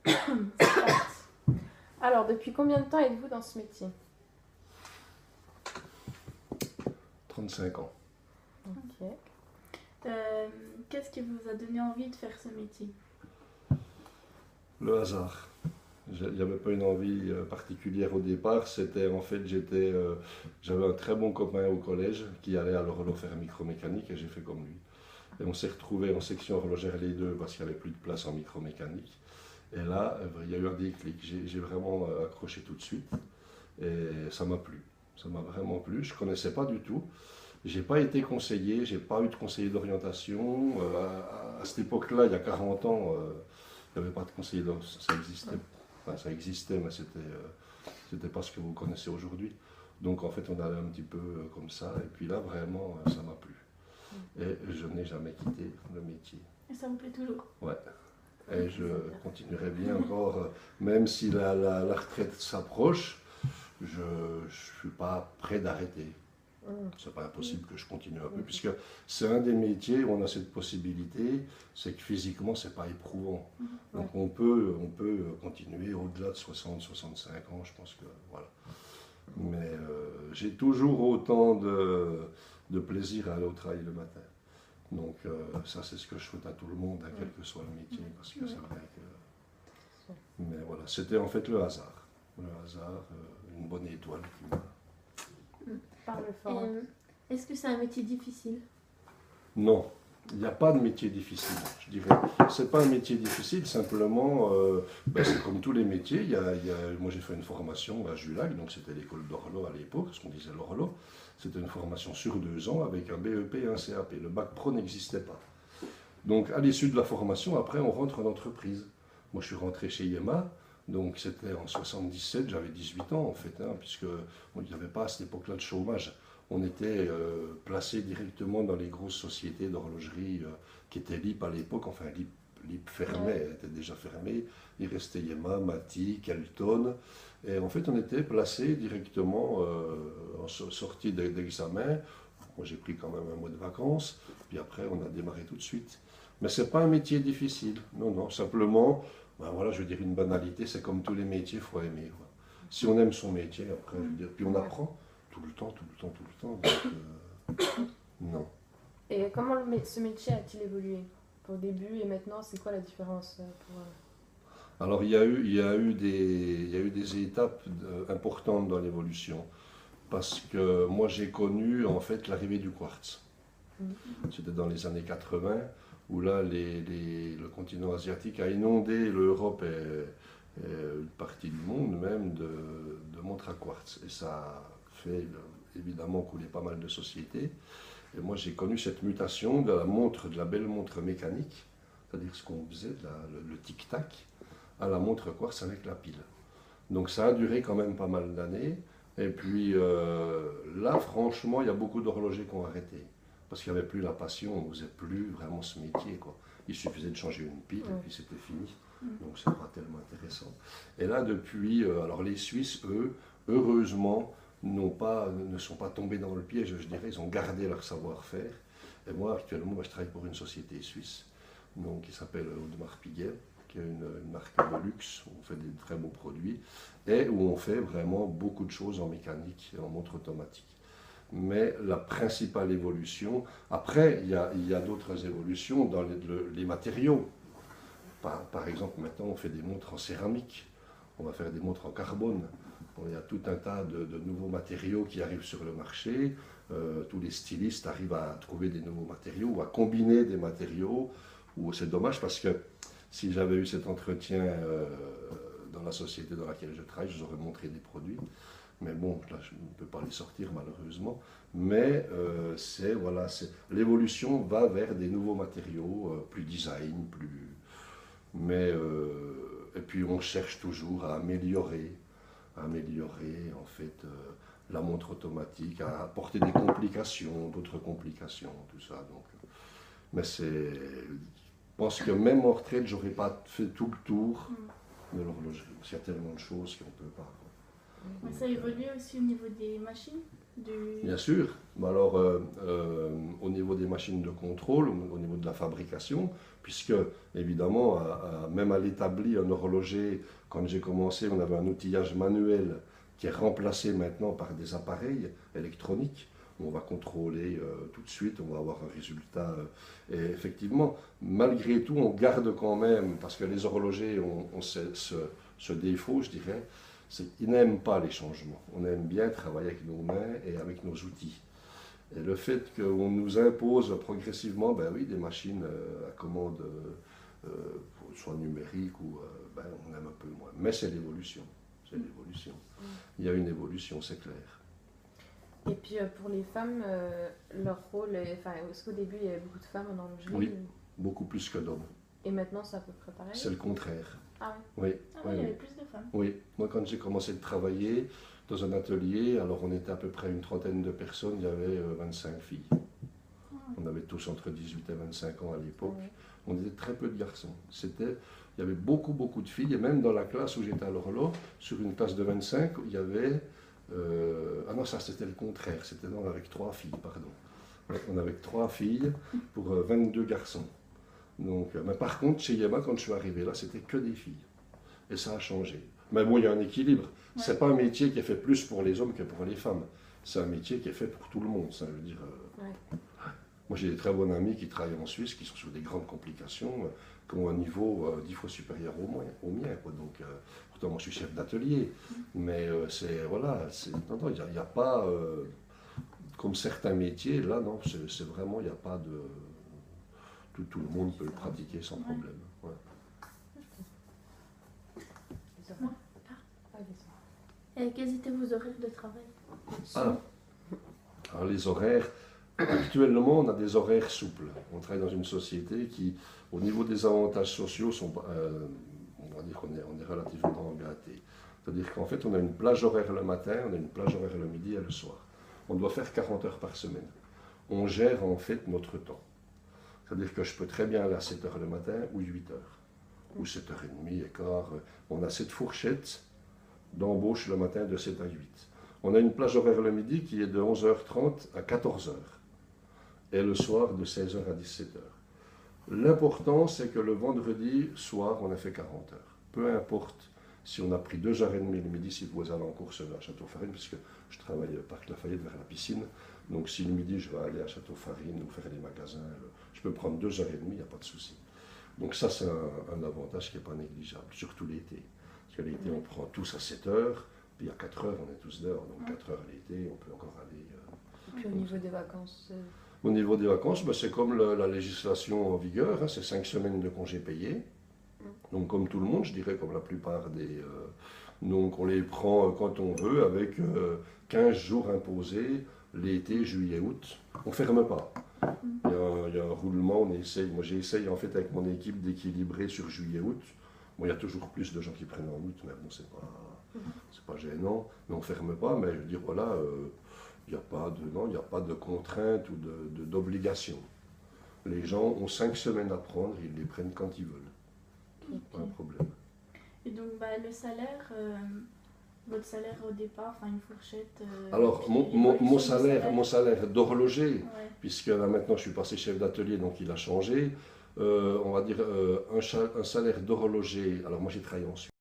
C'est parti. Alors, depuis combien de temps êtes-vous dans ce métier? 35 ans. Ok. Qu'est-ce qui vous a donné envie de faire ce métier? Le hasard. Il n'y avait pas une envie particulière au départ. C'était en fait, j'avais un très bon copain au collège qui allait à l'horloge faire micromécanique et j'ai fait comme lui. Et on s'est retrouvés en section horlogère les deux parce qu'il n'y avait plus de place en micromécanique. Et là, il y a eu un déclic. J'ai vraiment accroché tout de suite et ça m'a plu. Ça m'a vraiment plu. Je ne connaissais pas du tout. J'ai pas été conseiller, j'ai pas eu de conseiller d'orientation. À cette époque-là, il y a 40 ans, il n'y avait pas de conseiller d'orientation. Ça existait. Enfin, ça existait, mais c'était pas ce que vous connaissez aujourd'hui. Donc en fait, on allait un petit peu comme ça. Et puis là, vraiment, ça m'a plu. Et je n'ai jamais quitté le métier. Et ça vous plaît toujours? Ouais. Et je continuerai bien encore, même si la retraite s'approche, je ne suis pas prêt d'arrêter. C'est pas impossible que je continue un peu, puisque c'est un des métiers où on a cette possibilité, c'est que physiquement, c'est pas éprouvant. Donc on peut continuer au-delà de 60, 65 ans, je pense que voilà. Mais j'ai toujours autant de plaisir à aller au travail le matin. Donc ça, c'est ce que je souhaite à tout le monde, hein, quel que soit le métier, parce que c'est vrai que... Mais voilà, c'était en fait le hasard. Le hasard, une bonne étoile qui m'a... Parle fort. Est-ce que c'est un métier difficile? Non, il n'y a pas de métier difficile, je dirais. C'est pas un métier difficile, simplement, c'est comme tous les métiers. Moi, j'ai fait une formation à Julac, donc c'était l'école d'Orlo à l'époque, ce qu'on disait l'Orlo. C'était une formation sur 2 ans avec un BEP et un CAP. Le bac pro n'existait pas. Donc, à l'issue de la formation, après, on rentre en entreprise. Moi, je suis rentré chez Yema. Donc c'était en 77, j'avais 18 ans en fait, hein, puisque il n'y avait pas à cette époque-là de chômage. On était placé directement dans les grosses sociétés d'horlogerie qui étaient LIP à l'époque, enfin LIP fermait, elle était déjà fermée. Il restait Yema, Mati, Kelton. Et en fait on était placé directement en sortie d'examen. Moi j'ai pris quand même un mois de vacances, puis après on a démarré tout de suite. Mais ce n'est pas un métier difficile, non, non, simplement... Ben voilà, je veux dire, une banalité, c'est comme tous les métiers, il faut aimer. Quoi. Si on aime son métier, après, je veux dire, puis on apprend tout le temps, tout le temps, tout le temps. Donc, non. Et comment ce métier a-t-il évolué au début et maintenant? C'est quoi la différence Alors, il y a eu des étapes importantes dans l'évolution. Parce que moi, j'ai connu, en fait, l'arrivée du quartz. C'était dans les années 80. Où là, le continent asiatique a inondé l'Europe et une partie du monde même de montres à quartz. Et ça a fait évidemment couler pas mal de sociétés. Et moi, j'ai connu cette mutation de la belle montre mécanique, c'est-à-dire ce qu'on faisait, le tic-tac, à la montre quartz avec la pile. Donc ça a duré quand même pas mal d'années. Et puis là, franchement, il y a beaucoup d'horlogers qui ont arrêté. Parce qu'il n'y avait plus la passion, on ne faisait plus vraiment ce métier, quoi. Il suffisait de changer une pile et puis c'était fini. Donc c'est pas tellement intéressant. Et là, depuis, alors les Suisses, eux, heureusement, ne sont pas tombés dans le piège, je dirais, ils ont gardé leur savoir-faire. Et moi, actuellement, je travaille pour une société suisse, donc, qui s'appelle Audemars Piguet, qui est une marque de luxe, où on fait des très beaux produits, et où on fait vraiment beaucoup de choses en mécanique et en montre automatique. Mais la principale évolution, après il y a d'autres évolutions dans les matériaux. Par exemple, maintenant on fait des montres en céramique, on va faire des montres en carbone. Bon, il y a tout un tas de nouveaux matériaux qui arrivent sur le marché. Tous les stylistes arrivent à trouver des nouveaux matériaux ou à combiner des matériaux. C'est dommage parce que si j'avais eu cet entretien dans la société dans laquelle je travaille, je vous aurais montré des produits. Mais bon, là, je ne peux pas les sortir malheureusement. Mais l'évolution va vers des nouveaux matériaux, plus design, plus... Mais, et puis on cherche toujours à améliorer en fait la montre automatique, à apporter des complications, d'autres complications, tout ça. Donc, mais je pense que même en retraite, je n'aurais pas fait tout le tour de l'horlogerie. Il y a tellement de choses qu'on ne peut pas. Ça évolue aussi au niveau des machines? Bien sûr. Mais alors, au niveau des machines de contrôle, au niveau de la fabrication, puisque évidemment, même à l'établi, un horloger, quand j'ai commencé, on avait un outillage manuel qui est remplacé maintenant par des appareils électroniques. On va contrôler tout de suite, on va avoir un résultat. Et effectivement, malgré tout, on garde quand même, parce que les horlogers ont ce défaut, je dirais, c'est qu'ils n'aiment pas les changements. On aime bien travailler avec nos mains et avec nos outils. Et le fait qu'on nous impose progressivement, ben oui, des machines à commande, soit numériques ou, ben, on aime un peu moins. Mais c'est l'évolution. C'est l'évolution. Il y a une évolution, c'est clair. Et puis pour les femmes, leur rôle, est-ce qu'au début il y avait beaucoup de femmes en horlogerie? Oui, beaucoup plus que d'hommes. Et maintenant c'est à peu près pareil? C'est le contraire. Ah oui? Oui. Ah oui, il y avait plus de femmes. Oui, moi quand j'ai commencé de travailler dans un atelier, alors on était à peu près une trentaine de personnes, il y avait 25 filles. On avait tous entre 18 et 25 ans à l'époque. Oui. On était très peu de garçons. Il y avait beaucoup de filles, et même dans la classe où j'étais à l'horloge, sur une classe de 25, il y avait... ah non, ça c'était le contraire, c'était avec 3 filles, pardon. Ouais, on avait 3 filles pour 22 garçons. Donc, mais par contre, chez Yema, quand je suis arrivé là, c'était que des filles. Et ça a changé. Mais bon, il y a un équilibre. Ouais. C'est pas un métier qui est fait plus pour les hommes que pour les femmes. C'est un métier qui est fait pour tout le monde. Ça veut dire. Ouais. Moi, j'ai des très bons amis qui travaillent en Suisse, qui sont sur des grandes complications, qui ont un niveau 10 fois supérieur au mien. Quoi. Donc, pourtant, moi, je suis chef d'atelier. Mais c'est voilà. Non, il n'y a pas comme certains métiers. Là, non, c'est vraiment, il n'y a pas de. Tout le monde peut le pratiquer sans problème. Ouais. Les horaires. Ah, les horaires. Et quels étaient vos horaires de travail? Alors les horaires, actuellement on a des horaires souples. On travaille dans une société qui, au niveau des avantages sociaux, on va dire qu'on est relativement gâté. C'est-à-dire qu'en fait on a une plage horaire le matin, on a une plage horaire le midi et le soir. On doit faire 40 heures par semaine. On gère en fait notre temps. C'est-à-dire que je peux très bien aller à 7 heures le matin ou 8 heures, ou 7h30, quart. On a cette fourchette d'embauche le matin de 7 à 8. On a une plage horaire le midi qui est de 11h30 à 14h, et le soir de 16h à 17h. L'important, c'est que le vendredi soir, on a fait 40 heures. Peu importe si on a pris 2h30 le midi, si vous allez en course à Château-Farine, puisque je travaille au Parc Lafayette vers la piscine. Donc si le midi, je vais aller à Château-Farine ou faire les magasins, je peux prendre 2h30, il n'y a pas de souci. Donc ça, c'est un avantage qui n'est pas négligeable, surtout l'été. Parce que l'été, on prend tous à 7h, puis à 4h, on est tous dehors. Donc 4h l'été, on peut encore aller... Et puis au niveau des vacances Au niveau des vacances, ben, c'est comme la législation en vigueur, hein, c'est 5 semaines de congés payés. Donc comme tout le monde, je dirais comme la plupart des... donc on les prend quand on veut, avec 15 jours imposés, l'été, juillet, août. On ne ferme pas. Il y a un roulement, moi j'essaye en fait avec mon équipe d'équilibrer sur juillet-août. Bon, il y a toujours plus de gens qui prennent en août, mais bon, c'est pas gênant. Mais on ne ferme pas, mais je veux dire, voilà, il n'y a pas de contrainte ou d'obligation. Les gens ont 5 semaines à prendre, ils les prennent quand ils veulent. Pas un problème. Et donc, le salaire, votre salaire au départ, enfin une fourchette. Alors, mon salaire d'horloger, Ouais. puisque là maintenant je suis passé chef d'atelier, donc il a changé. On va dire un salaire d'horloger. Alors moi j'ai travaillé en Suisse.